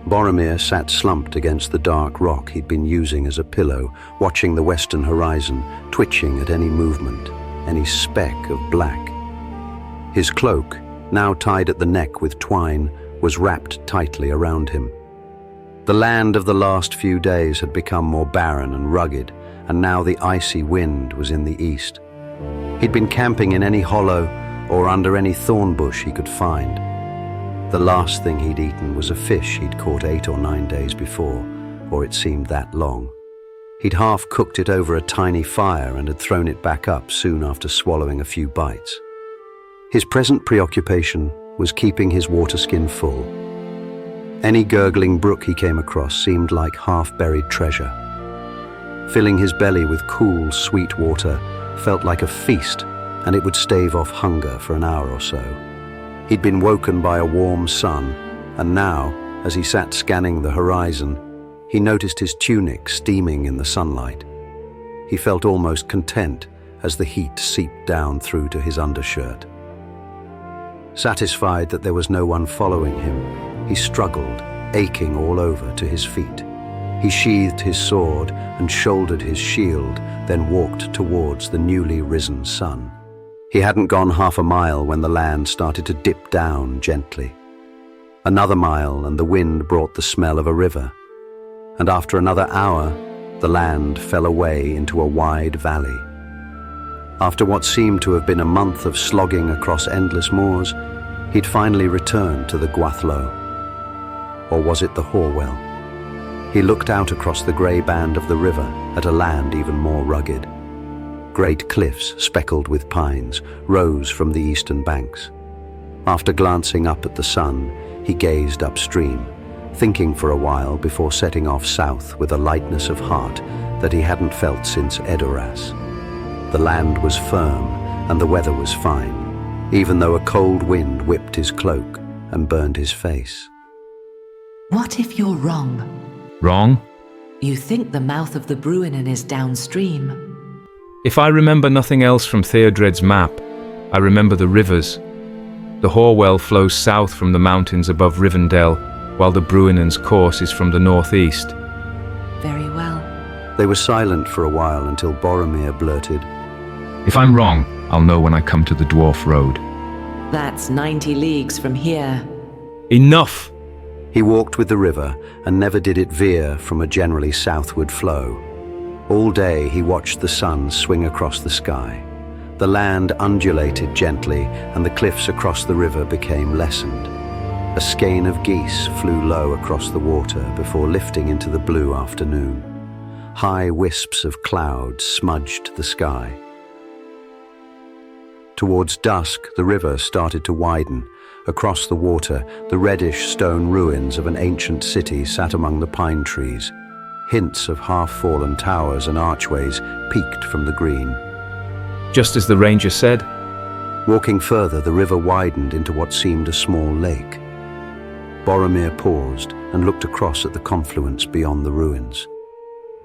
Boromir sat slumped against the dark rock he'd been using as a pillow, watching the western horizon, twitching at any movement, any speck of black. His cloak, now tied at the neck with twine, was wrapped tightly around him. The land of the last few days had become more barren and rugged, and now the icy wind was in the east. He'd been camping in any hollow or under any thorn bush he could find. The last thing he'd eaten was a fish he'd caught 8 or 9 days before, or it seemed that long. He'd half cooked it over a tiny fire and had thrown it back up soon after swallowing a few bites. His present preoccupation was keeping his water skin full. Any gurgling brook he came across seemed like half-buried treasure. Filling his belly with cool, sweet water felt like a feast, and it would stave off hunger for an hour or so. He'd been woken by a warm sun, and now, as he sat scanning the horizon, he noticed his tunic steaming in the sunlight. He felt almost content as the heat seeped down through to his undershirt. Satisfied that there was no one following him, he struggled, aching all over, to his feet. He sheathed his sword and shouldered his shield, then walked towards the newly risen sun. He hadn't gone half a mile when the land started to dip down gently. Another mile and the wind brought the smell of a river. And after another hour, the land fell away into a wide valley. After what seemed to have been a month of slogging across endless moors, he'd finally returned to the Gwathlo. Or was it the Horwell? He looked out across the grey band of the river at a land even more rugged. Great cliffs, speckled with pines, rose from the eastern banks. After glancing up at the sun, he gazed upstream, thinking for a while before setting off south with a lightness of heart that he hadn't felt since Edoras. The land was firm and the weather was fine, even though a cold wind whipped his cloak and burned his face. What if you're wrong? Wrong? You think the mouth of the Bruinen is downstream. If I remember nothing else from Theodred's map, I remember the rivers. The Horwell flows south from the mountains above Rivendell, while the Bruinen's course is from the northeast. Very well. They were silent for a while until Boromir blurted, If I'm wrong, I'll know when I come to the Dwarf Road. That's 90 leagues from here. Enough! He walked with the river and never did it veer from a generally southward flow. All day he watched the sun swing across the sky. The land undulated gently and the cliffs across the river became lessened. A skein of geese flew low across the water before lifting into the blue afternoon. High wisps of cloud smudged the sky. Towards dusk, the river started to widen. Across the water, the reddish stone ruins of an ancient city sat among the pine trees. Hints of half-fallen towers and archways peeked from the green. Just as the ranger said. Walking further, the river widened into what seemed a small lake. Boromir paused and looked across at the confluence beyond the ruins.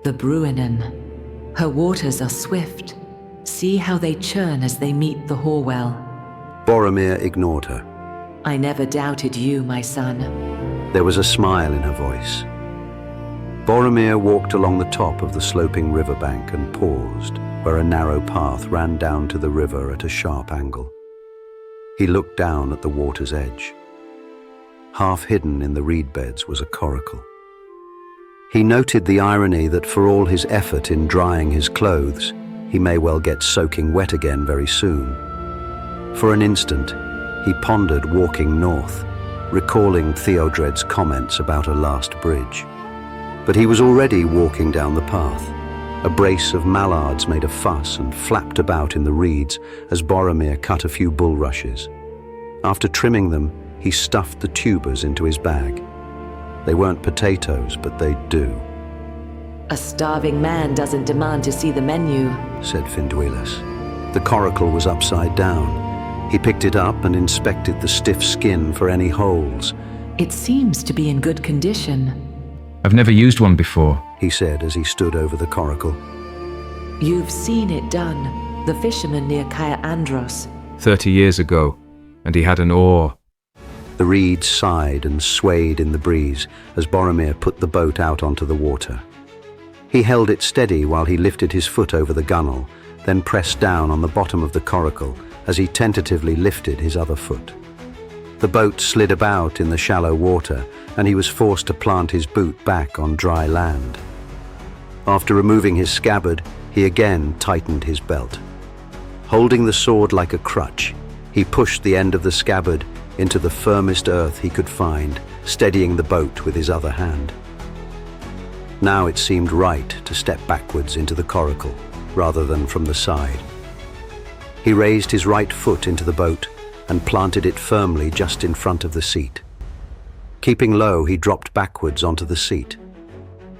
The Bruinen. Her waters are swift. See how they churn as they meet the Horwell. Boromir ignored her. I never doubted you, my son. There was a smile in her voice. Boromir walked along the top of the sloping riverbank and paused where a narrow path ran down to the river at a sharp angle. He looked down at the water's edge. Half hidden in the reed beds was a coracle. He noted the irony that for all his effort in drying his clothes, he may well get soaking wet again very soon. For an instant, he pondered walking north, recalling Theodred's comments about a last bridge. But he was already walking down the path. A brace of mallards made a fuss and flapped about in the reeds as Boromir cut a few bulrushes. After trimming them, he stuffed the tubers into his bag. They weren't potatoes, but they'd do. A starving man doesn't demand to see the menu, said Finduilas. The coracle was upside down. He picked it up and inspected the stiff skin for any holes. It seems to be in good condition. I've never used one before, he said as he stood over the coracle. You've seen it done. The fisherman near Caer Andros. 30 years ago, and he had an oar. The reeds sighed and swayed in the breeze as Boromir put the boat out onto the water. He held it steady while he lifted his foot over the gunwale, then pressed down on the bottom of the coracle as he tentatively lifted his other foot. The boat slid about in the shallow water, and he was forced to plant his boot back on dry land. After removing his scabbard, he again tightened his belt. Holding the sword like a crutch, he pushed the end of the scabbard into the firmest earth he could find, steadying the boat with his other hand. Now it seemed right to step backwards into the coracle, rather than from the side. He raised his right foot into the boat and planted it firmly just in front of the seat. Keeping low, he dropped backwards onto the seat.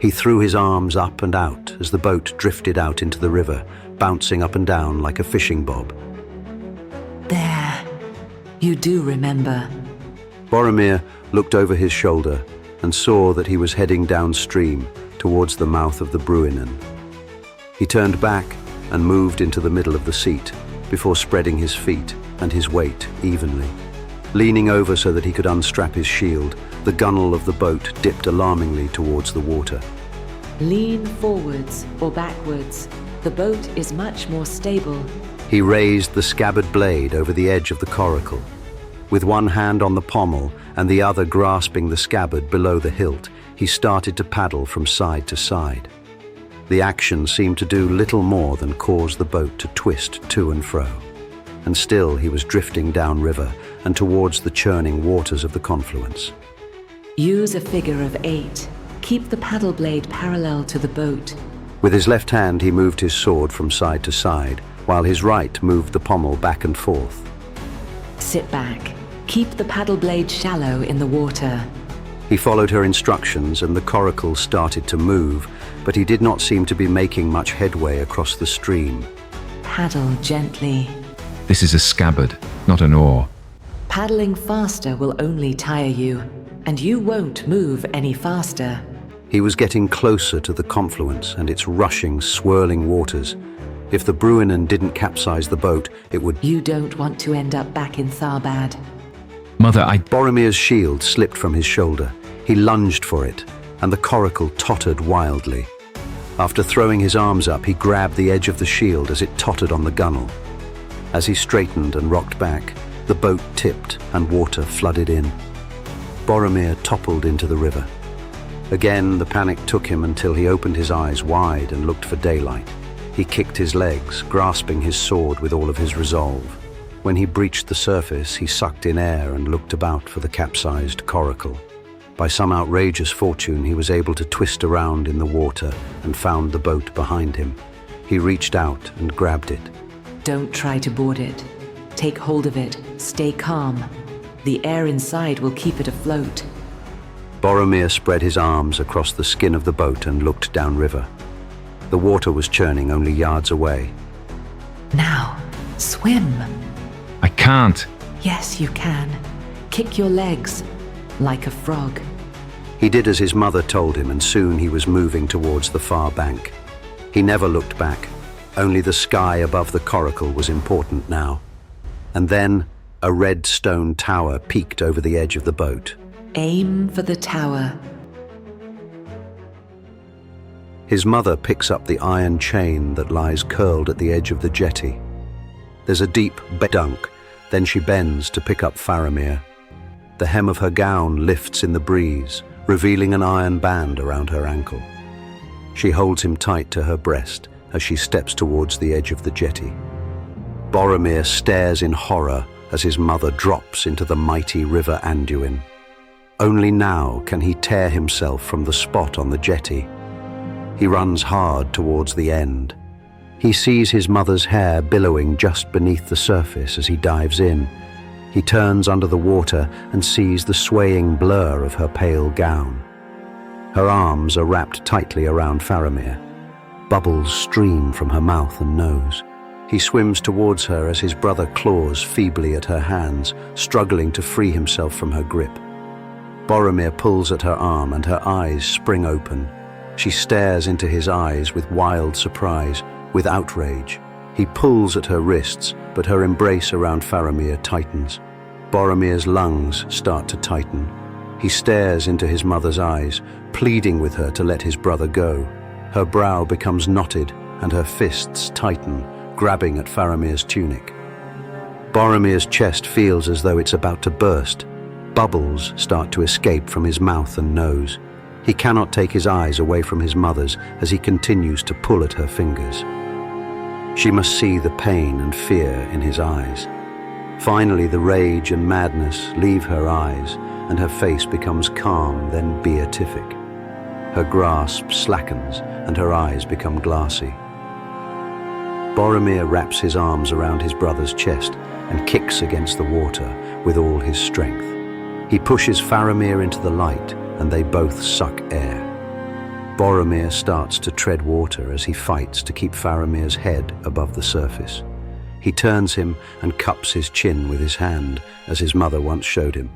He threw his arms up and out as the boat drifted out into the river, bouncing up and down like a fishing bob. There. You do remember. Boromir looked over his shoulder and saw that he was heading downstream towards the mouth of the Bruinen. He turned back and moved into the middle of the seat before spreading his feet and his weight evenly. Leaning over so that he could unstrap his shield, the gunwale of the boat dipped alarmingly towards the water. Lean forwards or backwards. The boat is much more stable. He raised the scabbard blade over the edge of the coracle. With one hand on the pommel and the other grasping the scabbard below the hilt, he started to paddle from side to side. The action seemed to do little more than cause the boat to twist to and fro. And still he was drifting downriver and towards the churning waters of the confluence. Use a figure of 8. Keep the paddle blade parallel to the boat. With his left hand he moved his sword from side to side, while his right moved the pommel back and forth. Sit back. Keep the paddle blade shallow in the water. He followed her instructions and the coracle started to move, but he did not seem to be making much headway across the stream. Paddle gently. This is a scabbard, not an oar. Paddling faster will only tire you, and you won't move any faster. He was getting closer to the confluence and its rushing, swirling waters. If the Bruinen didn't capsize the boat, it would... You don't want to end up back in Tharbad. Mother, Boromir's shield slipped from his shoulder. He lunged for it, and the coracle tottered wildly. After throwing his arms up, he grabbed the edge of the shield as it tottered on the gunwale. As he straightened and rocked back, the boat tipped and water flooded in. Boromir toppled into the river. Again, the panic took him until he opened his eyes wide and looked for daylight. He kicked his legs, grasping his sword with all of his resolve. When he breached the surface, he sucked in air and looked about for the capsized coracle. By some outrageous fortune, he was able to twist around in the water and found the boat behind him. He reached out and grabbed it. Don't try to board it. Take hold of it. Stay calm. The air inside will keep it afloat. Boromir spread his arms across the skin of the boat and looked downriver. The water was churning only yards away. Now, swim. I can't. Yes, you can. Kick your legs, like a frog. He did as his mother told him, and soon he was moving towards the far bank. He never looked back. Only the sky above the coracle was important now. And then a red stone tower peeked over the edge of the boat. Aim for the tower. His mother picks up the iron chain that lies curled at the edge of the jetty. There's a deep dunk, then she bends to pick up Faramir. The hem of her gown lifts in the breeze, revealing an iron band around her ankle. She holds him tight to her breast as she steps towards the edge of the jetty. Boromir stares in horror as his mother drops into the mighty river Anduin. Only now can he tear himself from the spot on the jetty. He runs hard towards the end. He sees his mother's hair billowing just beneath the surface as he dives in. He turns under the water and sees the swaying blur of her pale gown. Her arms are wrapped tightly around Faramir. Bubbles stream from her mouth and nose. He swims towards her as his brother claws feebly at her hands, struggling to free himself from her grip. Boromir pulls at her arm and her eyes spring open. She stares into his eyes with wild surprise, with outrage. He pulls at her wrists, but her embrace around Faramir tightens. Boromir's lungs start to tighten. He stares into his mother's eyes, pleading with her to let his brother go. Her brow becomes knotted and her fists tighten, grabbing at Faramir's tunic. Boromir's chest feels as though it's about to burst. Bubbles start to escape from his mouth and nose. He cannot take his eyes away from his mother's as he continues to pull at her fingers. She must see the pain and fear in his eyes. Finally, the rage and madness leave her eyes, and her face becomes calm, then beatific. Her grasp slackens, and her eyes become glassy. Boromir wraps his arms around his brother's chest and kicks against the water with all his strength. He pushes Faramir into the light, and they both suck air. Boromir starts to tread water as he fights to keep Faramir's head above the surface. He turns him and cups his chin with his hand, as his mother once showed him.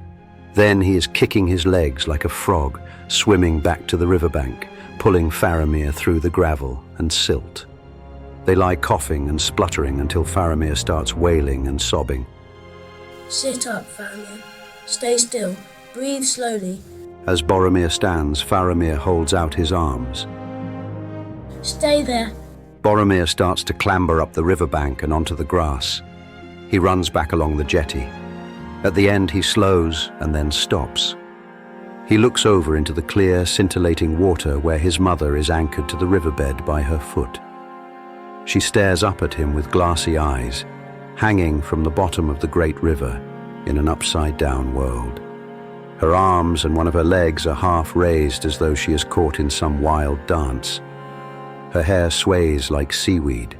Then he is kicking his legs like a frog, swimming back to the riverbank, pulling Faramir through the gravel and silt. They lie coughing and spluttering until Faramir starts wailing and sobbing. Sit up, Faramir. Stay still. Breathe slowly. As Boromir stands, Faramir holds out his arms. Stay there. Boromir starts to clamber up the riverbank and onto the grass. He runs back along the jetty. At the end, he slows and then stops. He looks over into the clear, scintillating water where his mother is anchored to the riverbed by her foot. She stares up at him with glassy eyes, hanging from the bottom of the great river in an upside-down world. Her arms and one of her legs are half raised as though she is caught in some wild dance. Her hair sways like seaweed,